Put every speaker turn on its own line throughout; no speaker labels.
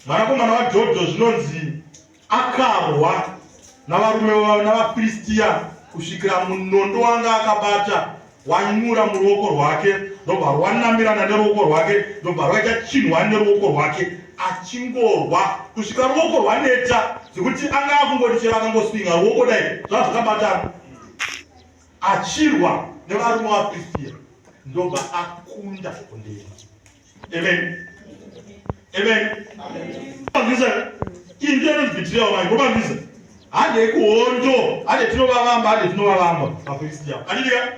mwanakomana waJojo zvinonzi akarwa navarume navaFiristia kusvikira munondo wanga akabata wanyura muruoko rwake, ndobva rwanamirana neruoko rwake, ndobva rwaita chinhwa neruoko rwake, achingorwa kusvika ruoko rwaneta zvekuti anga akungoti chero akangoswinga ruoko dai zvazvakabatana, achirwa nevarume vaFiristia, ndobva akunda kundema. Amen. Amen. Amen. Indiyonozibhitira wamai ngoba mbiza hade kuhondo hade tinovavamba hade tinovavamba vaFiristia andika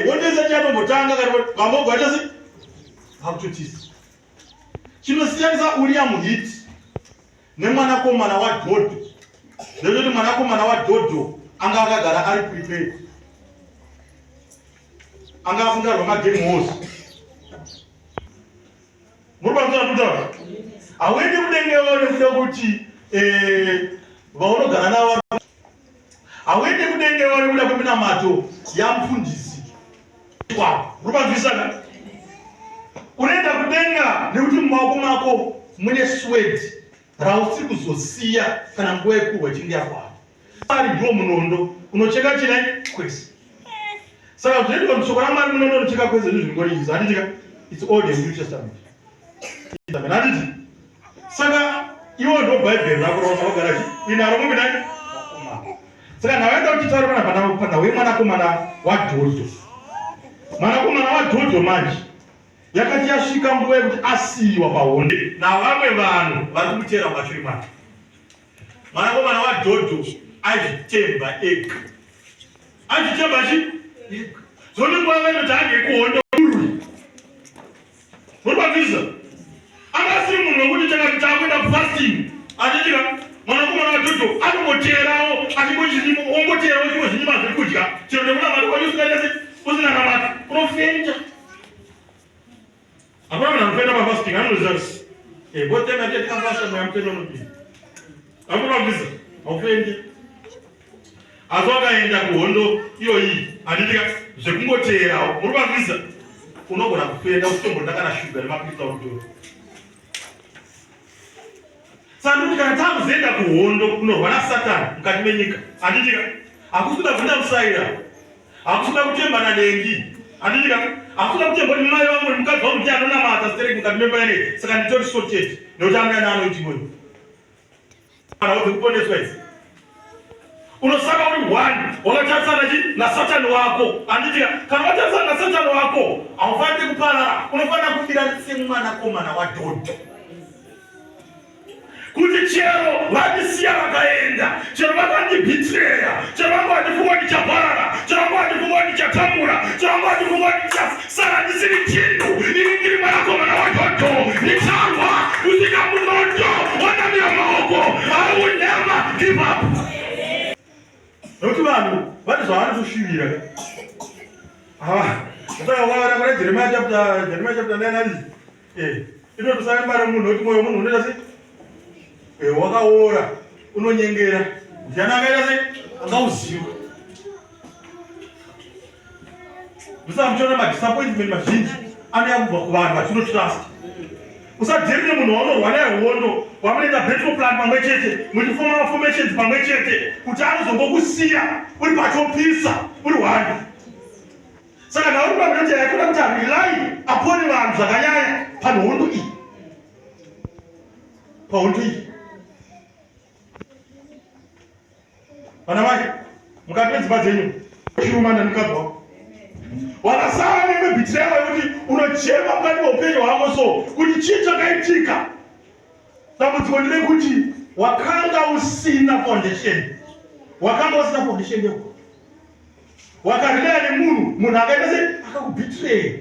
hondo isati yatombotanga kana vambogwa chose hakutotisi. Chinosiyanisa Uria muHiti nemwanakomana waDhodho ndezvekuti mwanakomana waDhodho anga akagara ari prepared, anga afunga rwamagame horse. Muri panzira kutaura hauendi kudengewo nekuda kuti vaunogara navo, hauendi kudengewo nekuda kweminamato yamufundisi kwako. Muri panzwisana? Unoenda kudenga nekuti mumaoko mako mune swedi rausiri kuzosiya kana nguva yekuhwa ichinge yakwana. Ari ndiwo munondo unocheka chinai kwese. Saka zvinoitwa mushoko raMwari munondo unocheka kwese ndizvingoriisa. Handitika it's Old and New Testament. Handiti? Saka iwo ndo Bible rako raunogara inaro muminai. Saka nawaenda uchitaura pana wemwanakomana waDhodho. Mwanakomana waDhodho manje yakati yasvika nguva yekuti asiyiwa pahonde navamwe vanhu vari kumutera mumashure make. Mwanakomana waDhodho azvitemba ega, azvitemba chi ega. Zvone nguva vanoti age kuhondo urwi. Muri panzvisa? Angasiri munhu wekuti chakati chakuenda kufasting achitika mwanakomana waDhodho anomboterawo achingongoterawo chimwe zvinyima zvekudya chero nekunamata kwacho usingaitasi usina namata unofenja. Hapana munhu anofenda pafasting anoziva kuti botenga tetikafasta mweya mutendo unopinda. Hakuna kubvisa haufendi. Asi wakaenda kuhondo iyoyi handitika zvekungoterawo muri panzvisa unogona kufenda uchitomboda kana shuga nemapirisa okutora. Saka ndoti kana takuzoenda kuhondo kunorwa naSatani mukati menyika handitika hakusina kuenda musaira, hakusina kutembana dengi handitika hakusina kutemba kuti mai vangu mukadzi wangu kuti anonamata stereki mukati memba ine. Saka nditori sotete nekuti amuyana anoiti moyo kana kuti kuponeswa idzi unosaka uri one wakatarisana naSatani wako handitika. Kana watarisana naSatani wako haufaniri kuparara, unofanira kudira semwanakomana waDhodho kuti chero vandisiya vakaenda, chero vakandibhitireya, chero vangu vandifunga ndichaparara, chero vangu vandifunga ndichatamura, chero vangu vandifunga ndichasara ndisiri chinhu, ini ndiri mwanakomana waDhodho, ndicharwa kusvika munondo wanamira maoko. I will never give up. Nokuti vanhu vane zvavanotosvibira. Saka wavara kuna Jeremiah chapter 9 handiti inotosaembara munhu nokuti mwoyo munhu unoita sei wakaora unonyengera ndiani angaita sei angauziva. Musamuchiona madisappointment mazhinji anouya kubva kuvanhu vatinotrust. Usadhirire munhu waunorwa naye hondo wamunoita battle plan pamwe chete muchifoma formations pamwe chete kuti anozongokusiya uri pachopisa uri one. Saka nauri pamwe chete yakuda kuti arely upon vanhu zvakanyanya panhondo iyi, pahondo iyi. Vana vake mukati medzimba dzenyu chirumana nemukadzi wako wakasara nemebhitireva yekuti unochema mukati meupenyu hwako so kuti chii chakaitika. Dambudziko nderekuti wakanga usina foundation, wakanga usina foundation yako, wakarilaya nemunhu akaita sei akakubhitireya.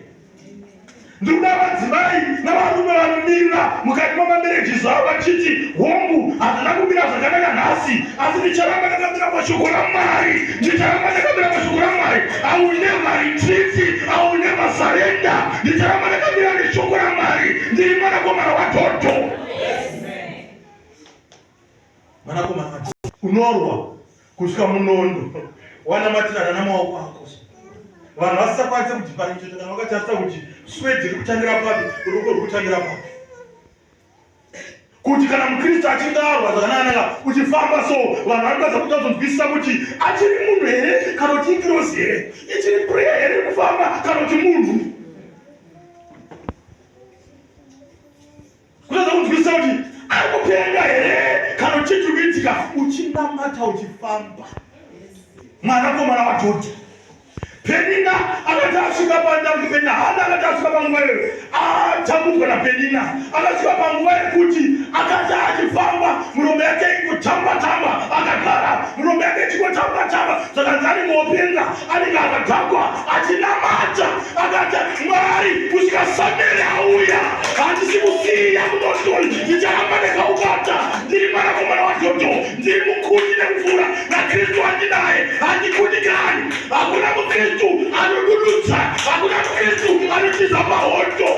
Ndikuda madzimai navarume vanomira mukati mamamereji avo vachiti hongu handina kumira zvakanaka nhasi asi ndicharamba ndakamira pashoko raMwari, ndicharamba ndakamira pashoko raMwari. I will never retreat, I will never surrender. Ndicharamba ndakamira neshoko raMwari. Ndiri mwanakomana waDhodho. Mwanakomana waDhodho unorwa kusvika munondo wanamatirana namaoko ako. Vanhu vasisakwanise kudhiparencheta kana vakatarisa kuti swedi riri kutangira papi, ruoko ruri kutangira papi. kuti kana mukristu achingarwa zvakanaka uchifamba so vanhu vanokwanisa kuti vazonzwisisa kuti achiri munhu here kana kuti ikirosi here, ichiri prayer here kufamba kana kuti munhu. Kunaza kunzwisisa kuti akupenga here kana kuti chikuitika uchinamata uchifamba. Mwanakomana waJojo Penina akati asvika pandau Penina hana akati asvika panguva iyoyo atambudzwa naPenina akasvika panguva yekuti akati achifamba muromo yake ingotamba akagara muromo yake ichingotamba saka nzani ngopenga anenge akadhakwa achinamata akati Mwari kusvika Samueri auya handisi kusiya munotoi ndichahamba ndakaubata ndiri mwanakomana waJojo ndiri mukundi nemvura naKristu andinaye handikutikani. Hakuna mukristu anodududza, hakuna mukristu anotiza mahondo.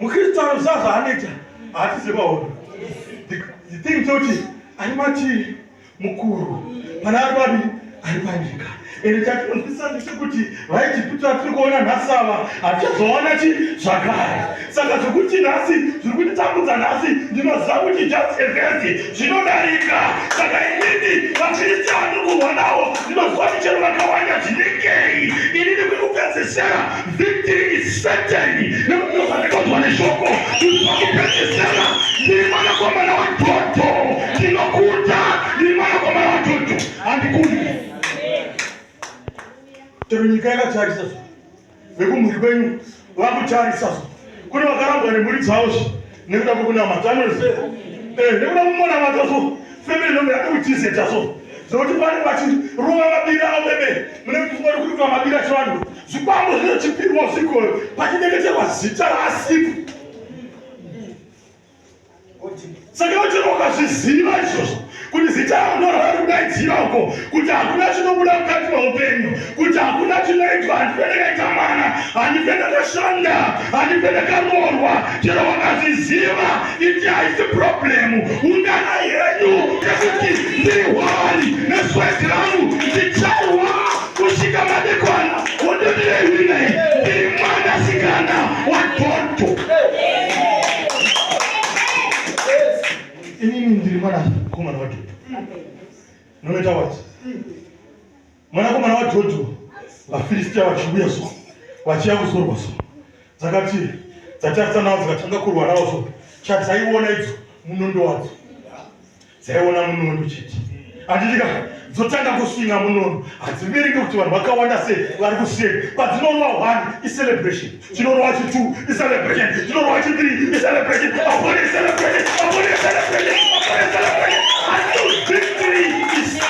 Mukristu anozaza anoita haatize mahondo. The thing toti animati mukuru pana ari babi ari panyika. Ende chatinonzwisisa ndechekuti vaIjipita tiri kuona nhasi ava hatichazoona zvakare. Saka zvokuti nhasi zviri kutitambudza nhasi ndinoziva kuti just evhesi zvinodarika. Saka inini vaFiristia vandiri kurwa navo ndinoziva kuti chero vakawanda zvinengei. Inini kuri kupedzisira victory is certain. Nekuti ndozvandikauzwa neshoko kuti pakupedzisira ndiri mwanakomana waJojo. Ndinokunda ndiri mwanakomana waJojo. Handikundi. Chero nyika yakatarisa so vekumhuri kwenyu vakutarisa so kune vakarambwa nemhuri dzavo nekuda kwekunamata anozera nekuda kumonamata so family nombe yake kuchizeta so zvokuti pane vachirova mabira avo bebe mune kuti vari kurikwa mabira chivanhu zvikwambo zvinochipirwa usikoyo pachinyengeterwa zita raasipu. Saka vachero vakazviziva izvozvo kuti zita ravo ndorari kudaidzira uko kuti hakuna chinobuda mukati meupenyu kuti hakuna chinoitwa handipendekaita mwana handipendekashanda handipendekarorwa chero vakazviziva iti haisi problemu ungana yenyu yekuti ndiri hwari nesweti rangu ndichairwa kusvika madekwana wondodirehwinei ndiri mwanasikana waJojo. Inini ndiri mwanakomana waJojo. Nonoita wati mwanakomana waJojo vaFiristia vachiuya so vachiya kuzorwa so dzakati dzatarisa navo dzikatanga kurwa navo so chati dzaiona idzo munondo wadzo dzaiona munondo chete handitika dzotanga kusvinga munondo hadzivereki kuti vanhu vakawanda sei vari kuseri padzinorwa 1 icelebration chinorwa chi2 icelebration chinorwa chi3 icelebration apone celebration apone celebration apone celebration until victory is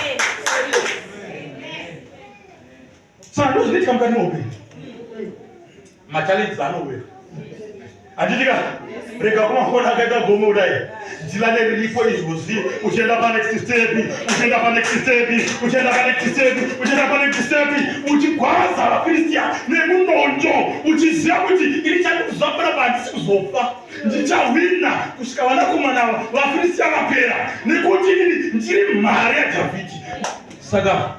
saka ndozvinoitika mukati meupenyu machallenges anouya handitika rega kumakona akaita gomo kudai dzilane riripo izvozi uchienda panext step uchienda panext step uchienda panext step uchienda panext step uchigwaza vaFiristia nemunondo uchiziva kuti ini chandikuzambura handisi kuzofa ndichahwina kusvika vanakomana vaFiristia vapera nekuti ini ndiri mhare yaDhavhidhi. Saka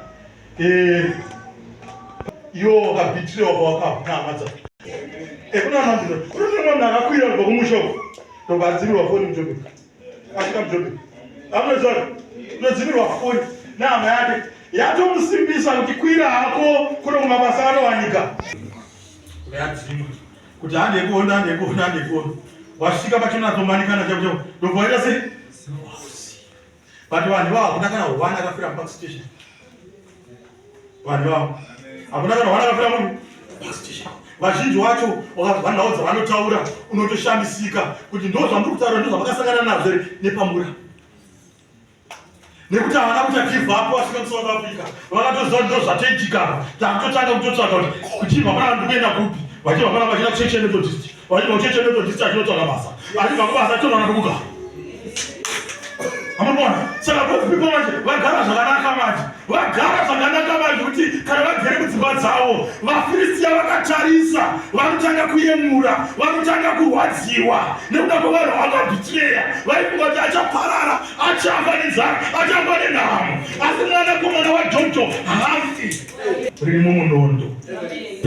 iwo vakabhitiriwa kwavakabva hama dzavo kuna mambiro kune munhu akakwira kubva kumushoko ndobadzimirwa foni muJobe asvika muJobe anoziva unodzimirwa foni nehama yake yatomusimbisa kuti kwira hako kuno kumabasa anowanika yadzima kuti handekuona wasvika pachonatomanikana chavo ndobvaita sei but vanhu vavo hakuna kana 1 akafira mupark station. Vanhu vavo hakuna kana 1 akafira mupark station. Vazhinji vacho vakabva nhau dzavanotaura unotoshamisika kuti ndo zvamuri kutaura ndo zvavakasangana nazvo nepamura nekuti havana kuita give up vasvika kuSouth Africa vakatoziva ndo zvatoitika takutotanga kutotsvaga kuti kuchibva pana ndikuenda kupi vachibva pana vachida kucheche methodist vachibva kucheche methodist achinotsvaga basa achibva kubasa achitowana nokugara amabona. Saka people manje vagara zvakanaka manje vagara zvakanaka manje kuti kana vagere mudzimba dzavo vaFiristia vakatarisa vanotanga kuyemura vanotanga kurwadziwa nekuda kwevanhu vakabhitreya vaifunga kuti achaparara achafa nenzara achafa nenhamo asi mwanakomana waJojo hafi riri mumunondo.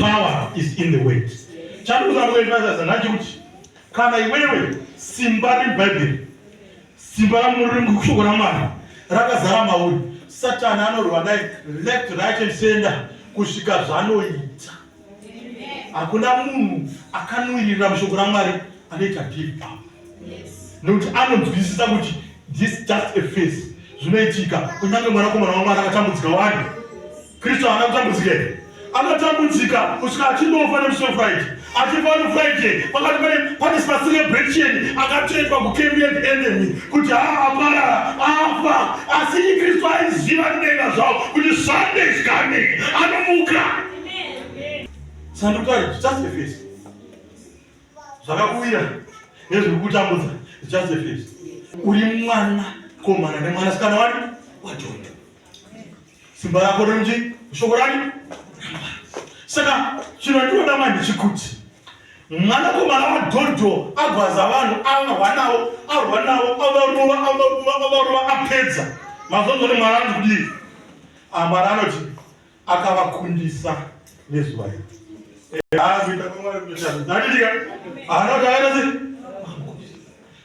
Power is in the word. Chandikuza kuendaza nacho kuti Kana iwewe simba reBhaibheri, simba raMurungu kushoko raMwari rakazara mauri, Satani anorwa naye left right and center kusvika zvanoita. Hakuna munhu akanwirira mushoko raMwari anoita give up. Nokuti anonzwisisa kuti this just a phase. Zvinoitika kunyange mwanakomana waMwari akatambudzika wani. Kristu haana kutambudzika here. Akatambudzika kusvika achinofa nemusi Friday. Achifa Friday pakati pane celebration akatsvetwa kukembe the enemy kuti haapara afa, asi Kristu aiziva kudenga zvawo kuti Sunday is coming, anomuka. Sandukari just a phase. Zvakakuira nezviri kutambudza just a phase. Uri mwana komana nemwanasikana wani waJondo. Simba rako rinji shoko rani. Saka chinondinoda manje chikuti mwanakomana waJondo agwaza vanhu arwa navo avaruva apedza mazonzo nemwari kudii. Mwari anoti akavakundisa nezuva iri.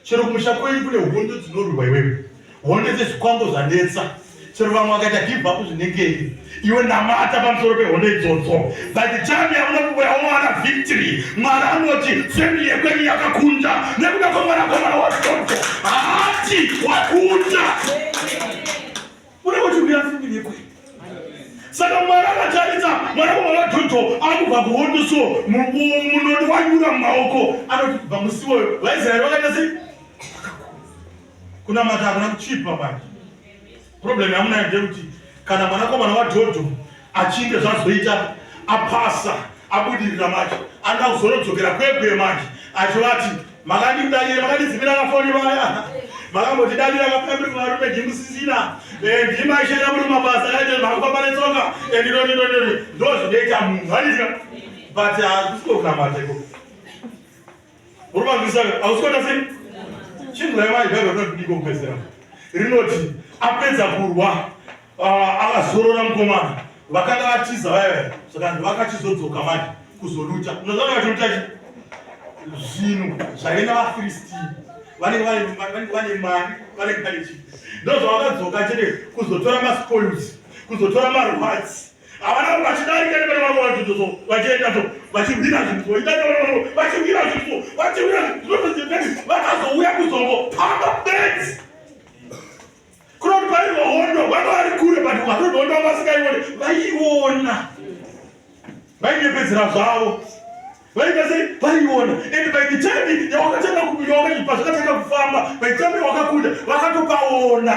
Chero kumusha kwenyu kune hondo dzinorwiwa iwewe, hondo dzezvikwambo zvanetsa. Chero vamwe vakaita give up zvinengei, iwe namata pamusoro pehondo idzodzo. By the time yaona victory, Mwari anoti family yekwenyu yakakunda nekuda kwemwanakomana waJondo. Haati wakunda. Une kuti uya family yekwenyu. Saka Mwari akataridza mwanakomana waJondo akubva kuhondo so munondo wanyura mumaoko. Anoti kubva musi woyo vaIsraeri vakaita sei? Kuna mata hakuna kuchipa bani. Problem yamuna ndekuti kana mwanakomana waJondo achinge zvazoita apasa abudirira macho anga kuzorodzokera kwekwe macho achivati makandidalira makandizivira kafoni vaya makamboti dalira kapemberi kuvarume jimusisina ndimaishera muri mabasa aite zvakufamba netsoka ndozvinoita munhu aizika but hakusikokunamata iko urumangwisaka hausikota sei chinhu raimaiBhaibheri rinodiko kupedzera rinoti apedza kurwa akazorora mukomana vakanga vatiza vaya saka vakachizodzoka manje kuzoluta. Unozana vacholuta zvinhu zvaina vaFiristia vanenge vane mari vanenge vane chii ndozvavakadzoka chete kuzotora maspoils kuzotora marwatsi. Havana vachidarika nepanavanhu vachienda so vachirwira zvinhu vachirwira zvinhu vakazouya kuzongopamba beds. Kuna kuti vari vahondo vanga vari kure but vahondo vasingaione vaiona vaingepedzera zvavo vaita sei vaiona. And by the time yawakatanga zvakatanga kufamba, by the time wakakunda vakatopaona.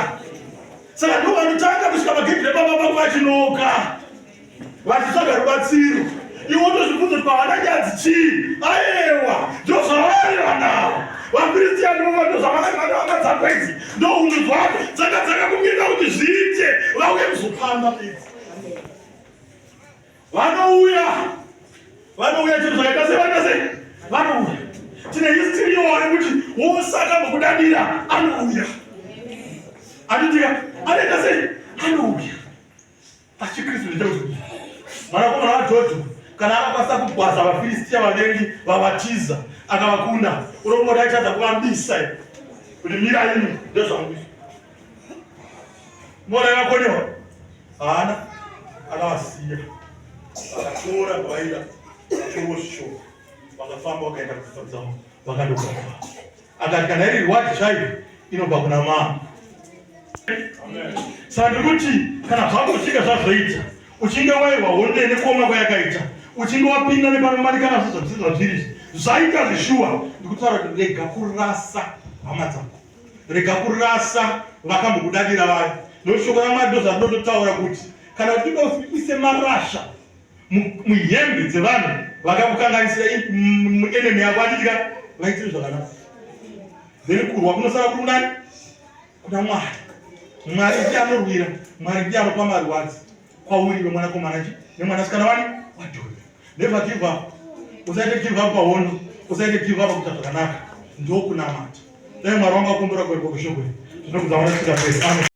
Saka ndo vanotanga kusvika pagedhi rebaba vako vachinoka vachitsvaga rubatsiro. Iwe wotozvibvunza kuti pavana nyadzi chii? Aiwa ndozvavari vanavo vaFiristia ndo zvavakamadza kwedzi ndo hunhu zvavo dzakadzaka kumirira kuti zviite vauye kuzopamba pedzi. Vanouya chero zvakaita sei vanouya. Tine history yowari kuti wosaka mukudadira anouya. Atitika anoita sei anouya. Asi Kristu ndikuti mwanakomana waJondo kana akakwanisa kugwaza vaFiristia vavengi vavatiza akavakunda, unomboda achaza kuvambisa kuti mira imi ndozvangu mora yakakonyewa haana akavasiya vakatora vaida chorosho vakafamba vakaenda kufa dzavo vakandokafa. Akati kana iri reward chaiyo inobva kuna Mwari. Saka ndikuti kana zvakosvika zvazoita uchinge waiwa hondo nekoma kwayakaita uchinge wapinda nepanomanikana zvezvazvisizva zviri zvaita zvishuwa ndikutaura kuti rega kurasa hama dzako, rega kurasa vakambokudadira vayo. Noshoko raMwari ndozvandinotaura kuti kana uchida uise marasha muhembe dzevanhu vakakukanganisira enemy yako atitika vaitire zvakanaka. Then kurwa kunosara kuri kunani kuna Mwari. Mwari ndiye anorwira, Mwari ndiye anopa marwadzi kwauri mwanakomana nemwanasikana wani waJondo. Never give up. Usaite give up pahondo, usaite give up kuita zvakanaka. Ndokunamata. Dai Mwari wanga kumbura kweko kushoko. Zvinokuzaona kusvika pesa.